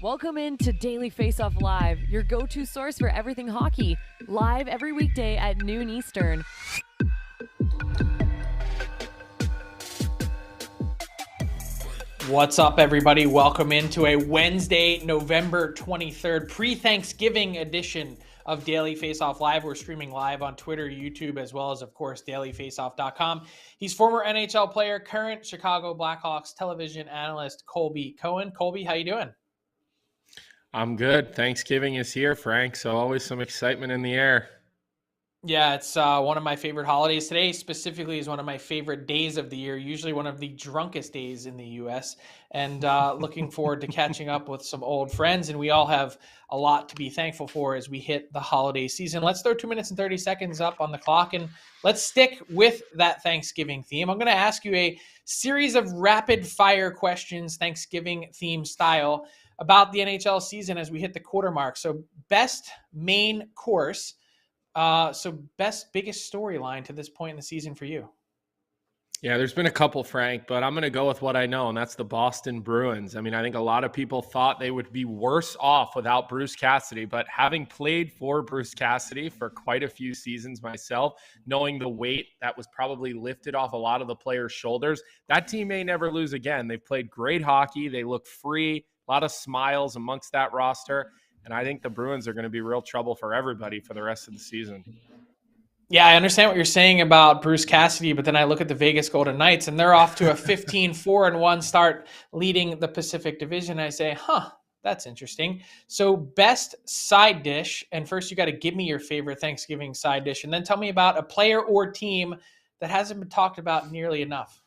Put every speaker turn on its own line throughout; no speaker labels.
Welcome into Daily Faceoff Live, your go-to source for everything hockey. Live every weekday at noon Eastern.
What's up, everybody? Welcome into a Wednesday, November 23rd, pre-Thanksgiving edition of Daily Faceoff Live. We're streaming live on Twitter, YouTube, as well as, of course, dailyfaceoff.com. He's former NHL player, current Chicago Blackhawks television analyst, Colby Cohen. Colby, how you doing?
I'm good. Thanksgiving is here, Frank, so always some excitement in the air.
Yeah, it's one of my favorite holidays. Today specifically is one of my favorite days of the year, usually one of the drunkest days in the U.S. And looking forward to catching up with some old friends. And we all have a lot to be thankful for as we hit the holiday season. Let's throw 2 minutes and 30 seconds up on the clock, and let's stick with that Thanksgiving theme. I'm going to ask you a series of rapid fire questions, Thanksgiving theme style, about the NHL season as we hit the quarter mark. So best main course. So biggest storyline to this point in the season for you?
Yeah, there's been a couple, Frank, but I'm going to go with what I know, and that's the Boston Bruins. I mean, I think a lot of people thought they would be worse off without Bruce Cassidy, but having played for Bruce Cassidy for quite a few seasons myself, knowing the weight that was probably lifted off a lot of the players' shoulders, that team may never lose again. They've played great hockey. They look free, a lot of smiles amongst that roster. And I think the Bruins are going to be real trouble for everybody for the rest of the season.
Yeah, I understand what you're saying about Bruce Cassidy, but then I look at the Vegas Golden Knights, and they're off to a 15-4-1 start leading the Pacific Division. I say, that's interesting. So best side dish, and first you got to give me your favorite Thanksgiving side dish, and then tell me about a player or team that hasn't been talked about nearly enough.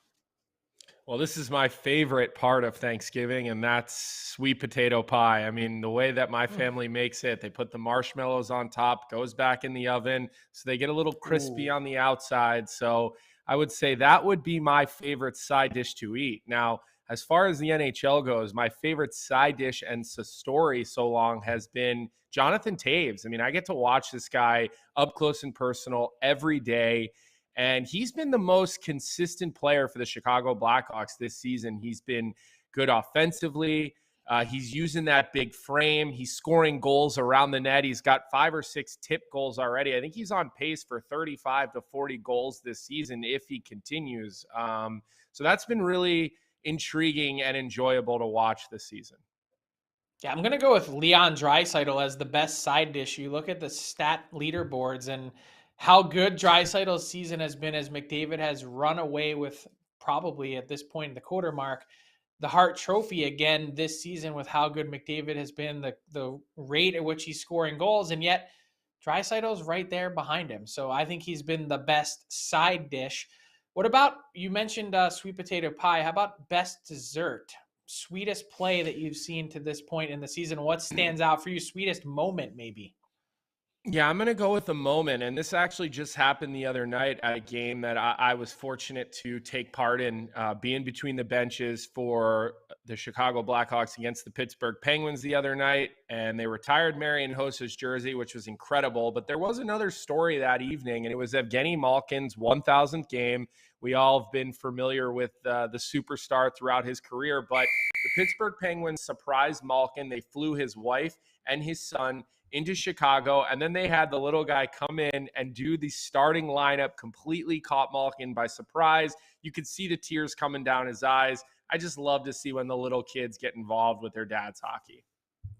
Well, this is my favorite part of Thanksgiving, and that's sweet potato pie. I mean, the way that my family makes it, they put the marshmallows on top, goes back in the oven, so they get a little crispy on the outside. So I would say that would be my favorite side dish to eat. Now, as far as the NHL goes, my favorite side dish and story so long has been Jonathan Toews. I mean, I get to watch this guy up close and personal every day. And he's been the most consistent player for the Chicago Blackhawks this season. He's been good offensively. He's using that big frame. He's scoring goals around the net. He's got 5 or 6 tip goals already. I think he's on pace for 35 to 40 goals this season if he continues. So that's been really intriguing and enjoyable to watch this season.
Yeah, I'm going to go with Leon Draisaitl as the best side dish. You look at the stat leaderboards and how good Draisaitl's season has been as McDavid has run away with, probably at this point in the quarter mark, the Hart Trophy again this season with how good McDavid has been, the rate at which he's scoring goals, and yet Draisaitl's right there behind him. So I think he's been the best side dish. What about, you mentioned sweet potato pie. How about best dessert? Sweetest play that you've seen to this point in the season? What stands out for you? Sweetest moment, maybe?
Yeah, I'm going to go with a moment. And this actually just happened the other night at a game that I was fortunate to take part in, being between the benches for the Chicago Blackhawks against the Pittsburgh Penguins the other night. And they retired Marian Hossa's jersey, which was incredible. But there was another story that evening, and it was Evgeny Malkin's 1,000th game. We all have been familiar with the superstar throughout his career. But the Pittsburgh Penguins surprised Malkin. They flew his wife and his son into Chicago, and then they had the little guy come in and do the starting lineup, completely caught Malkin by surprise. You could see the tears coming down his eyes. I just love to see when the little kids get involved with their dad's hockey.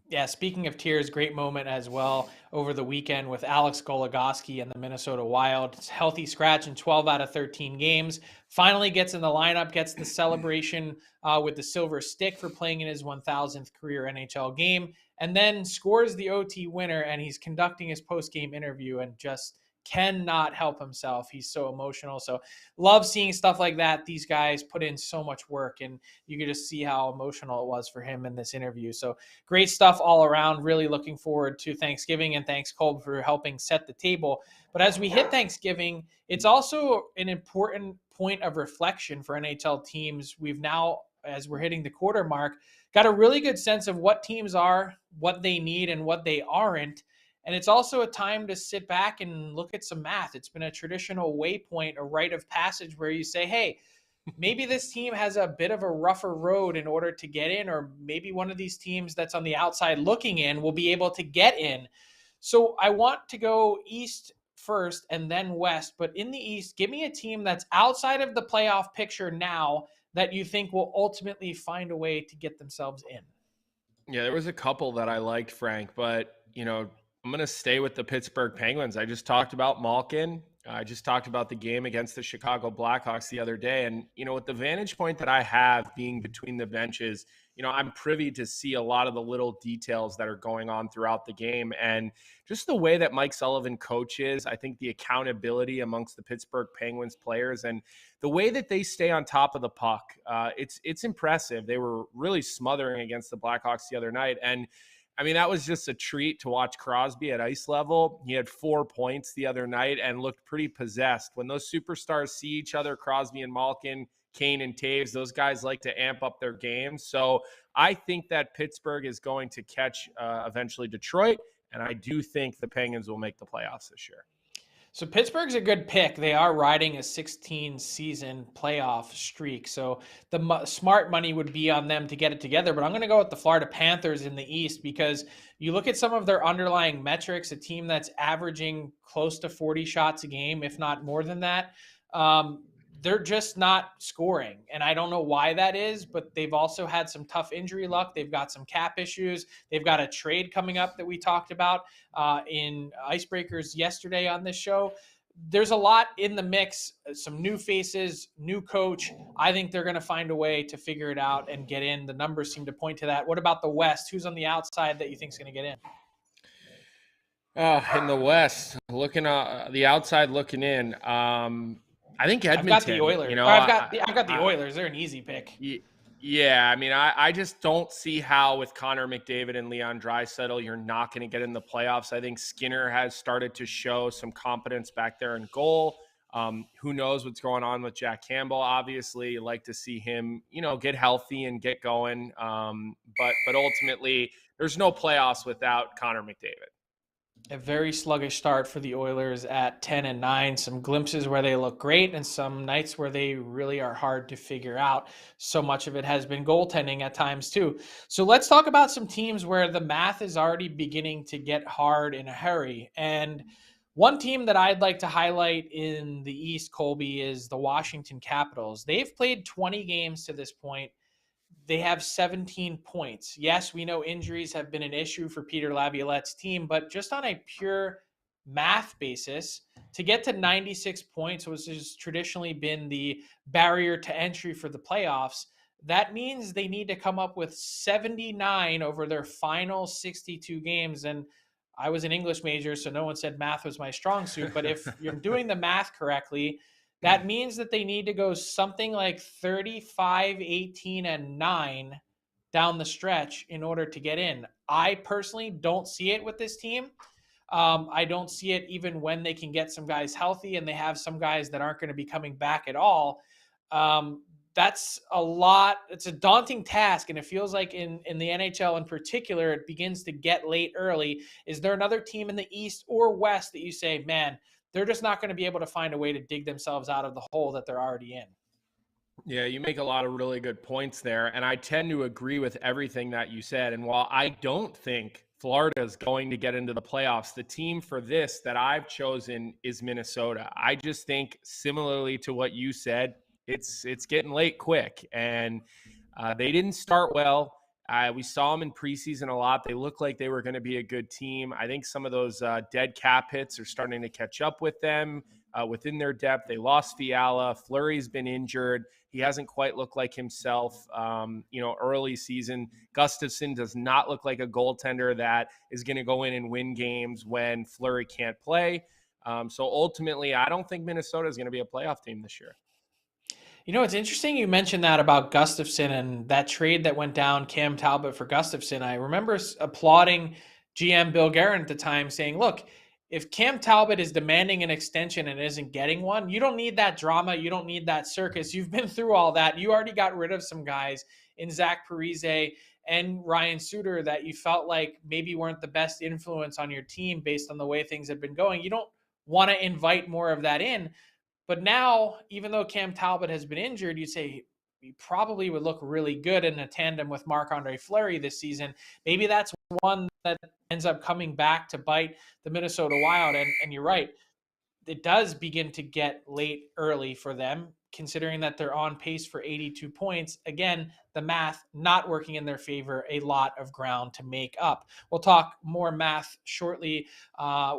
Yeah, speaking of tears, great moment as well over the weekend with Alex Goligoski and the Minnesota Wild. Healthy scratch in 12 out of 13 games. Finally gets in the lineup, gets the celebration with the silver stick for playing in his 1,000th career NHL game, and then scores the OT winner, and he's conducting his post-game interview and just cannot help himself. He's so emotional. So love seeing stuff like that. These guys put in so much work, and you can just see how emotional it was for him in this interview. So great stuff all around. Really looking forward to Thanksgiving, and thanks, Cole, for helping set the table. But as we hit Thanksgiving, it's also an important point of reflection for NHL teams. We've now, as we're hitting the quarter mark, got a really good sense of what teams are, what they need, and what they aren't. And it's also a time to sit back and look at some math. It's been a traditional waypoint, a rite of passage where you say, hey, maybe this team has a bit of a rougher road in order to get in, or maybe one of these teams that's on the outside looking in will be able to get in. So I want to go East first and then West, but in the East, give me a team that's outside of the playoff picture now that you think will ultimately find a way to get themselves in.
Yeah, there was a couple that I liked, Frank, but I'm going to stay with the Pittsburgh Penguins. I just talked about Malkin. I just talked about the game against the Chicago Blackhawks the other day. And, with the vantage point that I have being between the benches, I'm privy to see a lot of the little details that are going on throughout the game. And just the way that Mike Sullivan coaches, I think the accountability amongst the Pittsburgh Penguins players and the way that they stay on top of the puck, it's impressive. They were really smothering against the Blackhawks the other night. And I mean, that was just a treat to watch Crosby at ice level. He had 4 points the other night and looked pretty possessed. When those superstars see each other, Crosby and Malkin, Kane and Taves, those guys like to amp up their game. So I think that Pittsburgh is going to catch eventually Detroit, and I do think the Penguins will make the playoffs this year.
So Pittsburgh's a good pick. They are riding a 16-season playoff streak. So the smart money would be on them to get it together. But I'm going to go with the Florida Panthers in the East because you look at some of their underlying metrics, a team that's averaging close to 40 shots a game, if not more than that. They're just not scoring. And I don't know why that is, but they've also had some tough injury luck. They've got some cap issues. They've got a trade coming up that we talked about in Icebreakers yesterday on this show. There's a lot in the mix, some new faces, new coach. I think they're going to find a way to figure it out and get in. The numbers seem to point to that. What about the West? Who's on the outside that you think is going to get in?
In the West, looking the outside looking in, I think Edmonton.
I've got the Oilers. I've got the Oilers. They're an easy pick.
Yeah, I mean, I just don't see how with Connor McDavid and Leon Draisaitl you're not going to get in the playoffs. I think Skinner has started to show some competence back there in goal. Who knows what's going on with Jack Campbell? Obviously, you like to see him, get healthy and get going. But ultimately, there's no playoffs without Connor McDavid.
A very sluggish start for the Oilers at 10-9. Some glimpses where they look great and some nights where they really are hard to figure out. So much of it has been goaltending at times too. So let's talk about some teams where the math is already beginning to get hard in a hurry. And one team that I'd like to highlight in the East, Colby, is the Washington Capitals. They've played 20 games to this point. They have 17 points. Yes, we know injuries have been an issue for Peter Laviolette's team, but just on a pure math basis, to get to 96 points, which has traditionally been the barrier to entry for the playoffs, that means they need to come up with 79 over their final 62 games. And I was an English major, so no one said math was my strong suit. But if you're doing the math correctly, that means that they need to go something like 35, 18, and 9 down the stretch in order to get in. I personally don't see it with this team. I don't see it even when they can get some guys healthy and they have some guys that aren't going to be coming back at all. That's a lot. It's a daunting task, and it feels like in the NHL in particular, it begins to get late early. Is there another team in the East or West that you say, man, they're just not going to be able to find a way to dig themselves out of the hole that they're already in?
Yeah, you make a lot of really good points there, and I tend to agree with everything that you said. And while I don't think Florida is going to get into the playoffs, the team for this that I've chosen is Minnesota. I just think, similarly to what you said, it's getting late quick, and they didn't start well. We saw them in preseason a lot. They looked like they were going to be a good team. I think some of those dead cap hits are starting to catch up with them within their depth. They lost Fiala. Fleury's been injured. He hasn't quite looked like himself, early season. Gustafsson does not look like a goaltender that is going to go in and win games when Fleury can't play. So ultimately, I don't think Minnesota is going to be a playoff team this year.
It's interesting you mentioned that about Gustafsson and that trade that went down, Cam Talbot for Gustafsson. I remember applauding GM Bill Guerin at the time saying, look, if Cam Talbot is demanding an extension and isn't getting one, you don't need that drama. You don't need that circus. You've been through all that. You already got rid of some guys in Zach Parise and Ryan Suter that you felt like maybe weren't the best influence on your team based on the way things had been going. You don't want to invite more of that in. But now, even though Cam Talbot has been injured, you'd say he probably would look really good in a tandem with Marc-Andre Fleury this season. Maybe that's one that ends up coming back to bite the Minnesota Wild. And you're right, it does begin to get late early for them, considering that they're on pace for 82 points. Again, the math not working in their favor, a lot of ground to make up. We'll talk more math shortly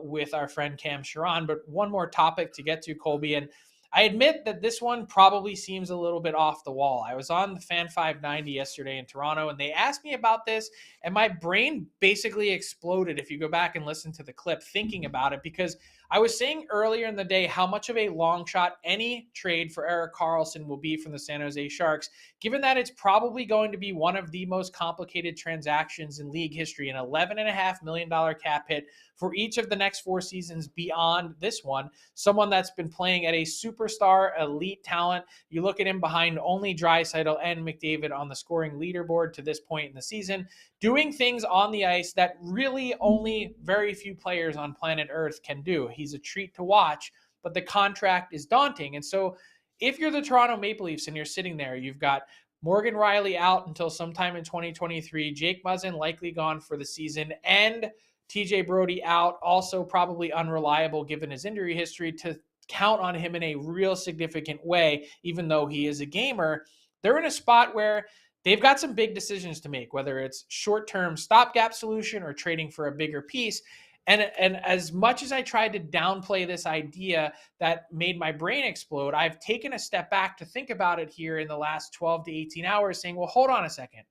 with our friend Cam Charron, but one more topic to get to, Colby. And I admit that this one probably seems a little bit off the wall. I was on the Fan 590 yesterday in Toronto, and they asked me about this, and my brain basically exploded if you go back and listen to the clip thinking about it, because I was saying earlier in the day how much of a long shot any trade for Erik Karlsson will be from the San Jose Sharks, given that it's probably going to be one of the most complicated transactions in league history, an $11.5 million cap hit for each of the next 4 seasons beyond this one. Someone that's been playing at a superstar elite talent. You look at him behind only Draisaitl and McDavid on the scoring leaderboard to this point in the season, doing things on the ice that really only very few players on planet Earth can do. He's a treat to watch, but the contract is daunting. And so if you're the Toronto Maple Leafs and you're sitting there, you've got Morgan Rielly out until sometime in 2023, Jake Muzzin likely gone for the season, and TJ Brody out, also probably unreliable given his injury history, to count on him in a real significant way, even though he is a gamer. They're in a spot where they've got some big decisions to make, whether it's short-term stopgap solution or trading for a bigger piece. And as much as I tried to downplay this idea that made my brain explode, I've taken a step back to think about it here in the last 12 to 18 hours, saying, well, hold on a second.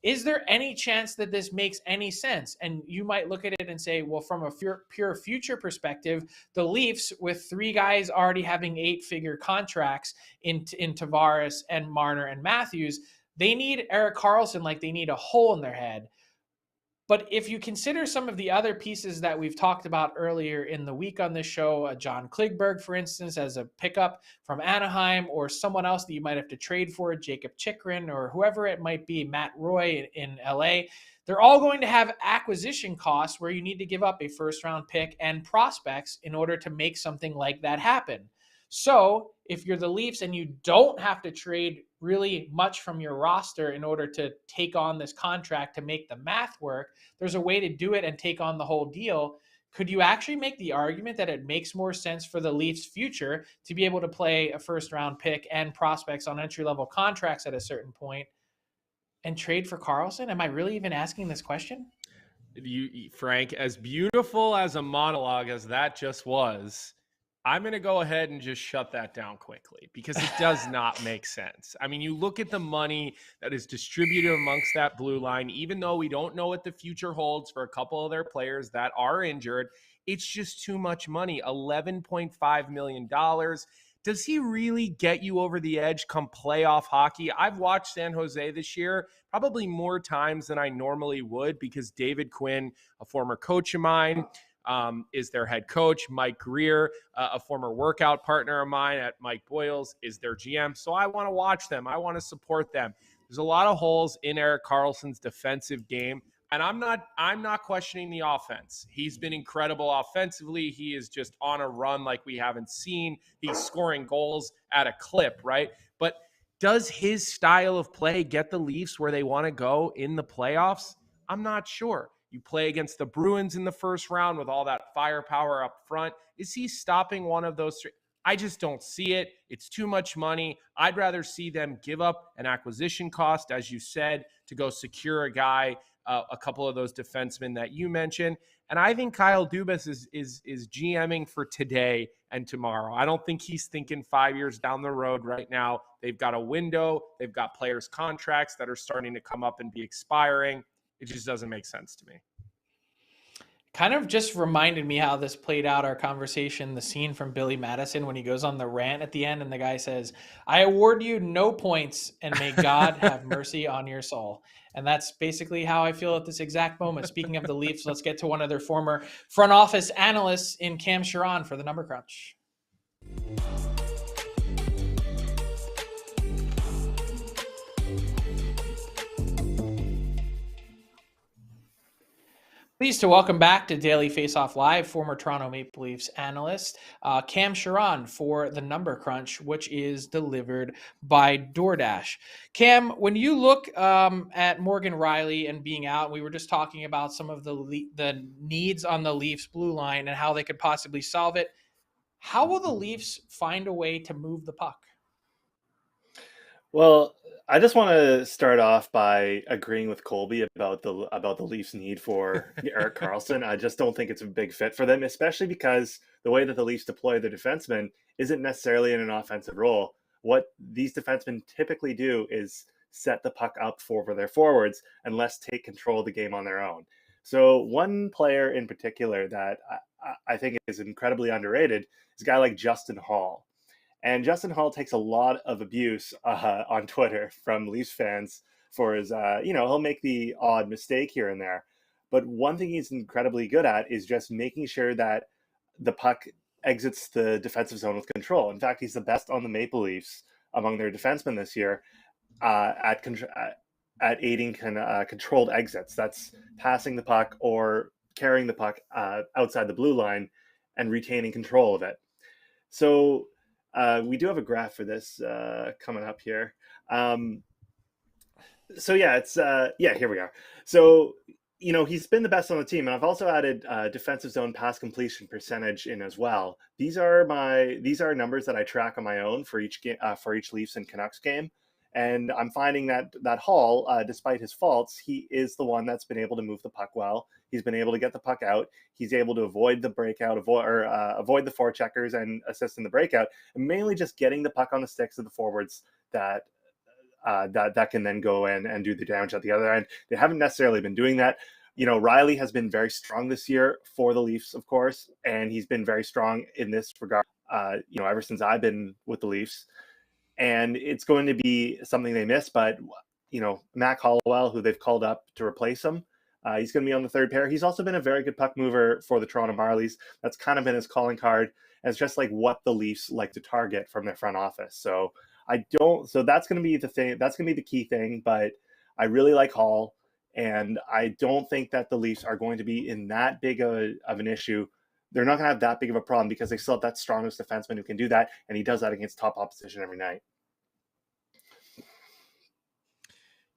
Is there any chance that this makes any sense? And you might look at it and say, well, from a pure future perspective, the Leafs, with 3 guys already having 8-figure contracts in Tavares and Marner and Matthews, they need Erik Karlsson like they need a hole in their head. But if you consider some of the other pieces that we've talked about earlier in the week on this show, John Klingberg, for instance, as a pickup from Anaheim, or someone else that you might have to trade for, Jacob Chychrun, or whoever it might be, Matt Roy in LA, they're all going to have acquisition costs where you need to give up a first-round pick and prospects in order to make something like that happen. So if you're the Leafs and you don't have to trade really much from your roster in order to take on this contract to make the math work, there's a way to do it and take on the whole deal. Could you actually make the argument that it makes more sense for the Leafs' future to be able to play a first-round pick and prospects on entry-level contracts at a certain point and trade for Karlsson? Am I really even asking this question?
Frank, as beautiful as a monologue as that just was, I'm going to go ahead and just shut that down quickly, because it does not make sense. I mean, you look at the money that is distributed amongst that blue line, even though we don't know what the future holds for a couple of their players that are injured, it's just too much money. $11.5 million. Does he really get you over the edge come playoff hockey? I've watched San Jose this year probably more times than I normally would, because David Quinn, a former coach of mine, is their head coach. Mike Greer, a former workout partner of mine at Mike Boyle's, is their GM. So I want to watch them. I want to support them. There's a lot of holes in Erik Karlsson's defensive game, and I'm not questioning the offense. He's been incredible offensively. He is just on a run like we haven't seen. He's scoring goals at a clip, right? But does his style of play get the Leafs where they want to go in the playoffs? I'm not sure. You play against the Bruins in the first round with all that firepower up front. Is he stopping one of those 3? I just don't see it. It's too much money. I'd rather see them give up an acquisition cost, as you said, to go secure a guy, a couple of those defensemen that you mentioned. And I think Kyle Dubas is GMing for today and tomorrow. I don't think he's thinking 5 years down the road right now. They've got a window. They've got players' contracts that are starting to come up and be expiring. It just doesn't make sense to me.
Kind of just reminded me how this played out, our conversation, the scene from Billy Madison when he goes on the rant at the end and the guy says, I award you no points and may God have mercy on your soul. And that's basically how I feel at this exact moment. Speaking of the Leafs, let's get to one of their former front office analysts in Cam Charron for the Number Crunch. Pleased to welcome back to Daily Faceoff Live former Toronto Maple Leafs analyst Cam Charron for the Number Crunch, which is delivered by DoorDash. Cam, when you look at Morgan Rielly and being out, we were just talking about some of the needs on the Leafs blue line and how they could possibly solve it. How will the Leafs find a way to move the puck?
Well, I just want to start off by agreeing with Colby about the Leafs' need for Erik Karlsson. I just don't think it's a big fit for them, especially because the way that the Leafs deploy their defensemen isn't necessarily in an offensive role. What these defensemen typically do is set the puck up for their forwards and less take control of the game on their own. So one player in particular that I think is incredibly underrated is a guy like Justin Hall. And Justin Hall takes a lot of abuse on Twitter from Leafs fans for his, he'll make the odd mistake here and there. But one thing he's incredibly good at is just making sure that the puck exits the defensive zone with control. In fact, he's the best on the Maple Leafs among their defensemen this year at aiding controlled exits. That's passing the puck or carrying the puck outside the blue line and retaining control of it. So we do have a graph for this coming up here. Here we are. So, he's been the best on the team, and I've also added defensive zone pass completion percentage in as well. These are numbers that I track on my own for each game, for each Leafs and Canucks game. And I'm finding that Hall, despite his faults, he is the one that's been able to move the puck well. He's been able to get the puck out. He's able to avoid the breakout, avoid the forecheckers and assist in the breakout, and mainly just getting the puck on the sticks of the forwards that can then go in and do the damage at the other end. They haven't necessarily been doing that. Rielly has been very strong this year for the Leafs, of course, and he's been very strong in this regard, ever since I've been with the Leafs. And it's going to be something they miss, but, Mac Hollowell, who they've called up to replace him, he's going to be on the third pair. He's also been a very good puck mover for the Toronto Marlies. That's kind of been his calling card. And it's just like what the Leafs like to target from their front office. So that's going to be the thing. That's going to be the key thing. But I really like Hall, and I don't think that the Leafs are going to be in that big of an issue. They're not going to have that big of a problem because they still have that strongest defenseman who can do that, and he does that against top opposition every night.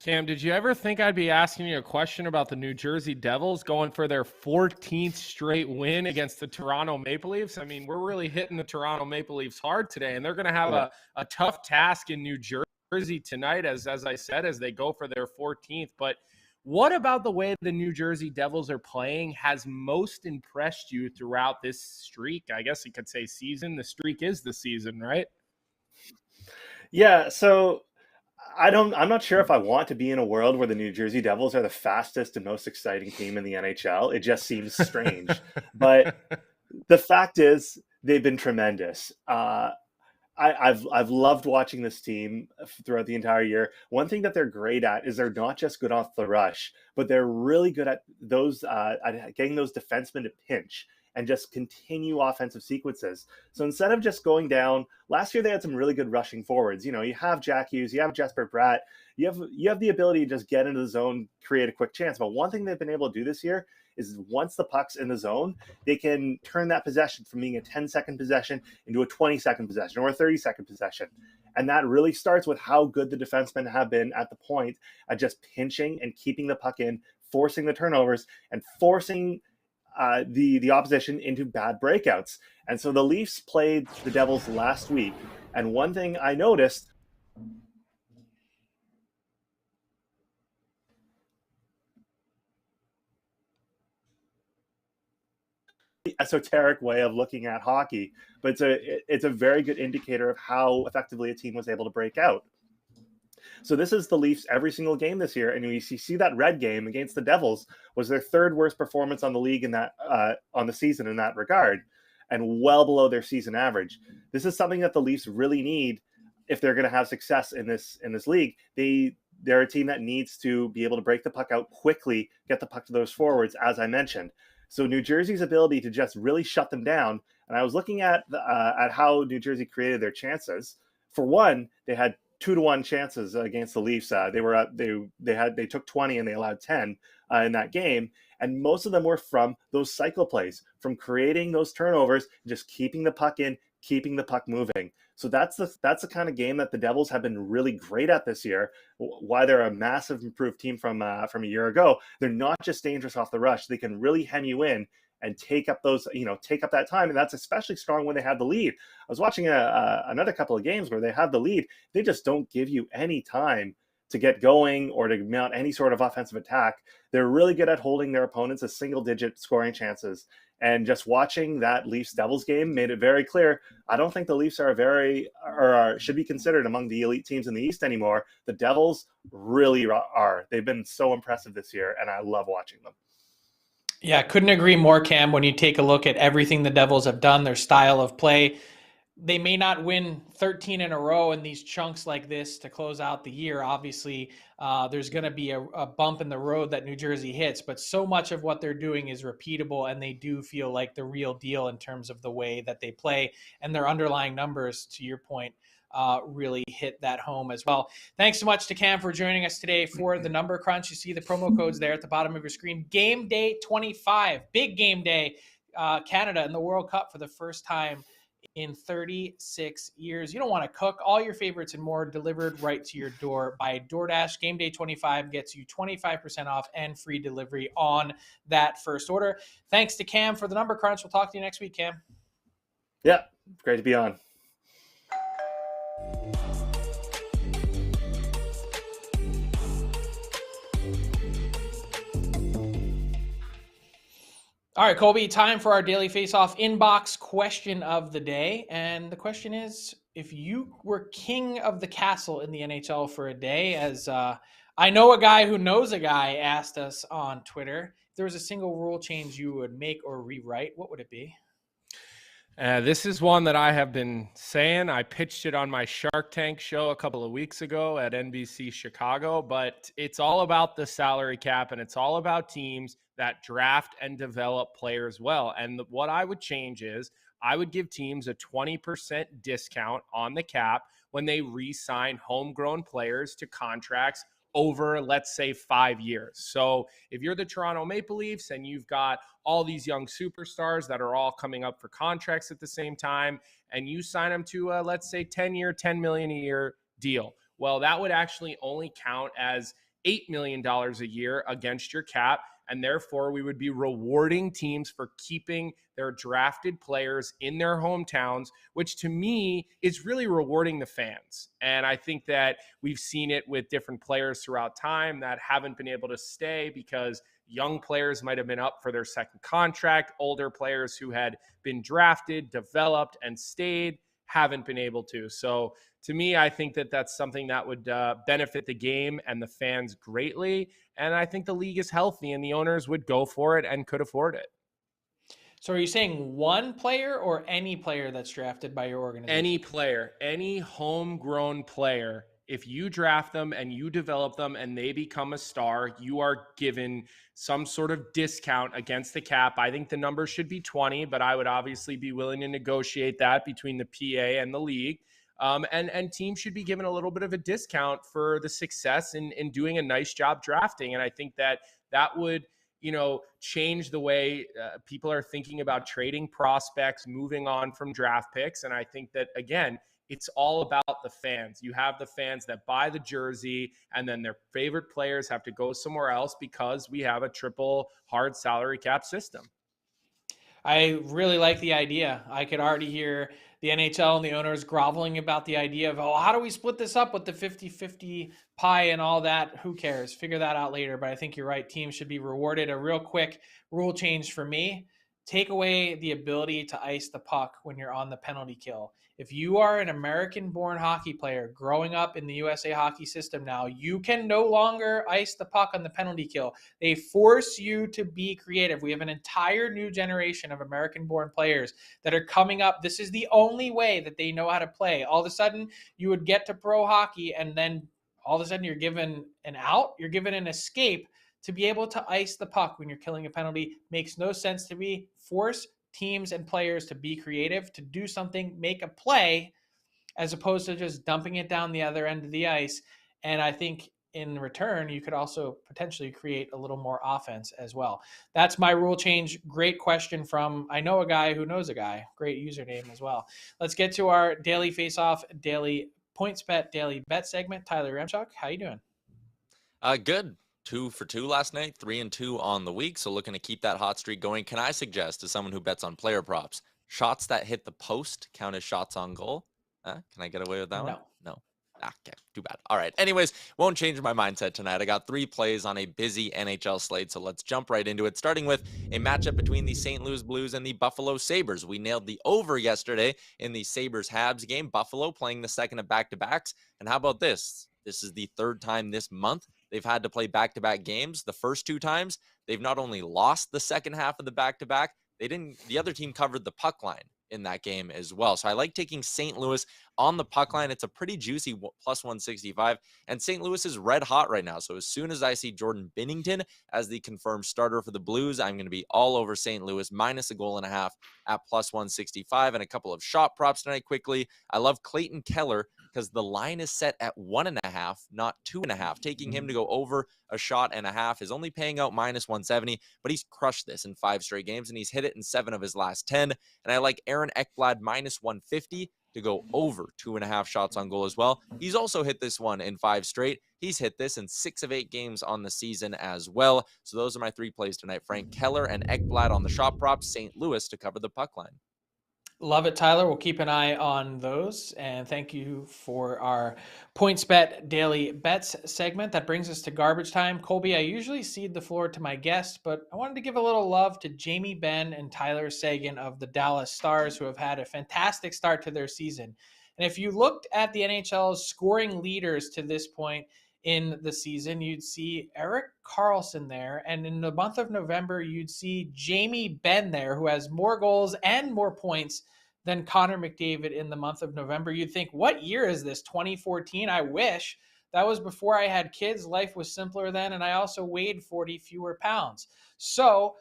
Cam, did you ever think I'd be asking you a question about the New Jersey Devils going for their 14th straight win against the Toronto Maple Leafs? I mean, we're really hitting the Toronto Maple Leafs hard today, and they're going to have a tough task in New Jersey tonight, as I said, as they go for their 14th. But what about the way the New Jersey Devils are playing has most impressed you throughout this streak? I guess you could say season. The streak is the season, right?
Yeah, so I'm not sure if I want to be in a world where the New Jersey Devils are the fastest and most exciting team in the NHL. It just seems strange. But the fact is, they've been tremendous. I've loved watching this team throughout the entire year. One thing that they're great at is they're not just good off the rush, but they're really good at those at getting those defensemen to pinch and just continue offensive sequences. So instead of just going down, last year they had some really good rushing forwards. You have Jack Hughes, you have Jesper Bratt, you have the ability to just get into the zone, create a quick chance. But one thing they've been able to do this year is once the puck's in the zone, they can turn that possession from being a 10-second possession into a 20-second possession or a 30-second possession. And that really starts with how good the defensemen have been at the point at just pinching and keeping the puck in, forcing the turnovers, and forcing the opposition into bad breakouts. And so the Leafs played the Devils last week. And one thing I noticed, esoteric way of looking at hockey, but it's a very good indicator of how effectively a team was able to break out. So this is the Leafs every single game this year, and you see that red game against the Devils was their third worst performance on the league in that on the season in that regard, and well below their season average. This is something that the Leafs really need if they're going to have success in this league. They're a team that needs to be able to break the puck out quickly, get the puck to those forwards, as I mentioned. So New Jersey's ability to just really shut them down, and I was looking at how New Jersey created their chances. For one, they had 2-1 chances against the Leafs. They took 20 and they allowed 10 in that game. And most of them were from those cycle plays, from creating those turnovers, just keeping the puck in, keeping the puck moving. So that's the kind of game that the Devils have been really great at this year. Why they're a massive improved team from a year ago. They're not just dangerous off the rush. They can really hem you in and take up that time. And that's especially strong when they have the lead. I was watching another couple of games where they have the lead. They just don't give you any time to get going or to mount any sort of offensive attack. They're really good at holding their opponents to single-digit scoring chances. And just watching that Leafs-Devils game made it very clear. I don't think the Leafs should be considered among the elite teams in the East anymore. The Devils really are. They've been so impressive this year, and I love watching them.
Yeah, couldn't agree more, Cam. When you take a look at everything the Devils have done, their style of play, they may not win 13 in a row in these chunks like this to close out the year. Obviously, there's going to be a bump in the road that New Jersey hits, but so much of what they're doing is repeatable, and they do feel like the real deal in terms of the way that they play, and their underlying numbers, to your point, really hit that home as well. Thanks so much to Cam for joining us today for the Number Crunch. You see the promo codes there at the bottom of your screen. Game Day 25, big game day, Canada in the World Cup for the first time in 36 years. You don't want to cook. All your favorites and more delivered right to your door by DoorDash. Game Day 25 gets you 25% off and free delivery on that first order. Thanks to Cam for the Number Crunch. We'll talk to you next week, Cam.
Yeah, great to be on.
All right, Colby, time for our daily face-off inbox question of the day. And the question is, if you were king of the castle in the NHL for a day, as I know a guy who knows a guy asked us on Twitter, if there was a single rule change you would make or rewrite, what would it be?
This is one that I have been saying. I pitched it on my Shark Tank show a couple of weeks ago at NBC Chicago, but it's all about the salary cap, and it's all about teams that draft and develop players well. And what I would change is I would give teams a 20% discount on the cap when they re-sign homegrown players to contracts over, let's say, 5 years. So if you're the Toronto Maple Leafs and you've got all these young superstars that are all coming up for contracts at the same time, and you sign them to a, let's say, 10-year, $10 million a year deal, well, that would actually only count as $8 million a year against your cap. And therefore, we would be rewarding teams for keeping their drafted players in their hometowns, which to me is really rewarding the fans. And I think that we've seen it with different players throughout time that haven't been able to stay because young players might have been up for their second contract. Older players who had been drafted, developed, and stayed haven't been able to. So to me, I think that that's something that would benefit the game and the fans greatly. And I think the league is healthy and the owners would go for it and could afford it.
So are you saying one player or any player that's drafted by your organization?
Any player, any homegrown player, if you draft them and you develop them and they become a star, you are given some sort of discount against the cap. I think the number should be 20, but I would obviously be willing to negotiate that between the PA and the league. And teams should be given a little bit of a discount for the success in doing a nice job drafting. And I think that would, change the way people are thinking about trading prospects, moving on from draft picks. And I think that, again, it's all about the fans. You have the fans that buy the jersey, and then their favorite players have to go somewhere else because we have a triple hard salary cap system.
I really like the idea. I could already hear the NHL and the owners groveling about the idea of, how do we split this up with the 50-50 pie and all that? Who cares? Figure that out later. But I think you're right. Teams should be rewarded. A real quick rule change for me: take away the ability to ice the puck when you're on the penalty kill. If you are an American-born hockey player growing up in the USA hockey system now, you can no longer ice the puck on the penalty kill. They force you to be creative. We have an entire new generation of American-born players that are coming up. This is the only way that they know how to play. All of a sudden, you would get to pro hockey, and then all of a sudden you're given an out, you're given an escape to be able to ice the puck when you're killing a penalty. Makes no sense to me. Force teams and players to be creative, to do something, make a play, as opposed to just dumping it down the other end of the ice. And I think in return, you could also potentially create a little more offense as well. That's my rule change. Great question from I know a guy who knows a guy. Great username as well. Let's get to our daily face-off, daily Pointsbet Daily Bet segment. Tyler Remchuk, how you doing?
Good. 2 for 2 last night, 3 and 2 on the week. So looking to keep that hot streak going. Can I suggest, as someone who bets on player props, shots that hit the post count as shots on goal? Can I get away with that one? No. Okay, too bad. All right. Anyways, won't change my mindset tonight. I got 3 plays on a busy NHL slate, so let's jump right into it, starting with a matchup between the St. Louis Blues and the Buffalo Sabres. We nailed the over yesterday in the Sabres-Habs game. Buffalo playing the second of back-to-backs. And how about this? This is the 3rd time this month they've had to play back-to-back games. The first 2 times, they've not only lost the second half of the back-to-back, the other team covered the puck line in that game as well. So I like taking St. Louis on the puck line. It's a pretty juicy plus 165, and St. Louis is red hot right now. So as soon as I see Jordan Binnington as the confirmed starter for the Blues, I'm going to be all over St. Louis minus a goal and a half at plus 165. And a couple of shot props tonight quickly. I love Clayton Keller because the line is set at 1.5, not 2.5. Taking him to go over a shot and a half is only paying out minus 170, but he's crushed this in 5 straight games, and he's hit it in 7 of his last 10. And I like Aaron Ekblad minus 150 to go over 2.5 shots on goal as well. He's also hit this one in 5 straight. He's hit this in 6 of 8 games on the season as well. So those are my 3 plays tonight. Frank Keller and Ekblad on the shot props, St. Louis to cover the puck line.
Love it, Tyler. We'll keep an eye on those. And thank you for our PointsBet Daily Bets segment. That brings us to garbage time. Colby, I usually cede the floor to my guests, but I wanted to give a little love to Jamie Benn and Tyler Seguin of the Dallas Stars, who have had a fantastic start to their season. And if you looked at the NHL's scoring leaders to this point in the season, you'd see Erik Karlsson there. And in the month of November, you'd see Jamie Benn there, who has more goals and more points than Connor McDavid in the month of November. You'd think, what year is this? 2014? I wish. That was before I had kids. Life was simpler then. And I also weighed 40 fewer pounds. So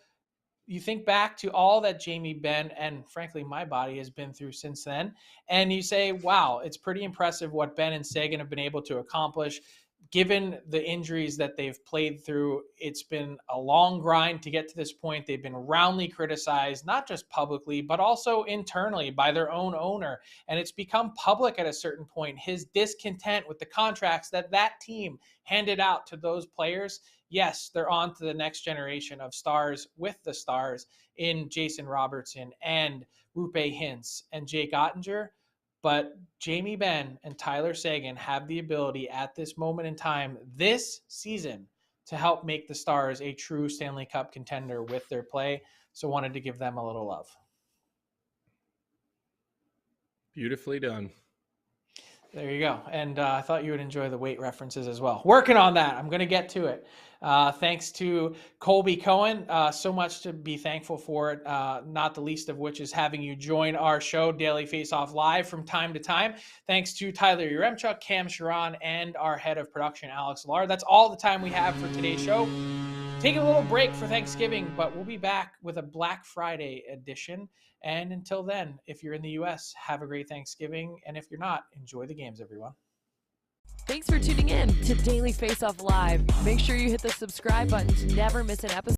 you think back to all that Jamie Benn and frankly my body has been through since then, and you say, wow, it's pretty impressive what Benn and Seguin have been able to accomplish. Given the injuries that they've played through, it's been a long grind to get to this point. They've been roundly criticized, not just publicly, but also internally by their own owner. And it's become public at a certain point, his discontent with the contracts that team handed out to those players. Yes, they're on to the next generation of stars with the Stars in Jason Robertson and Rupe Hintz and Jake Ottinger. But Jamie Benn and Tyler Seguin have the ability at this moment in time this season to help make the Stars a true Stanley Cup contender with their play. So wanted to give them a little love.
Beautifully done.
There you go. And I thought you would enjoy the weight references as well. Working on that. I'm going to get to it. Thanks to Colby Cohen. So much to be thankful for, not the least of which is having you join our show, Daily Faceoff Live, from time to time. Thanks to Tyler Yaremchuk, Cam Charron, and our head of production, Alex Lard. That's all the time we have for today's show. Taking a little break for Thanksgiving, but we'll be back with a Black Friday edition. And until then, if you're in the U.S., have a great Thanksgiving. And if you're not, enjoy the games, everyone.
Thanks for tuning in to Daily Face Off Live. Make sure you hit the subscribe button to never miss an episode.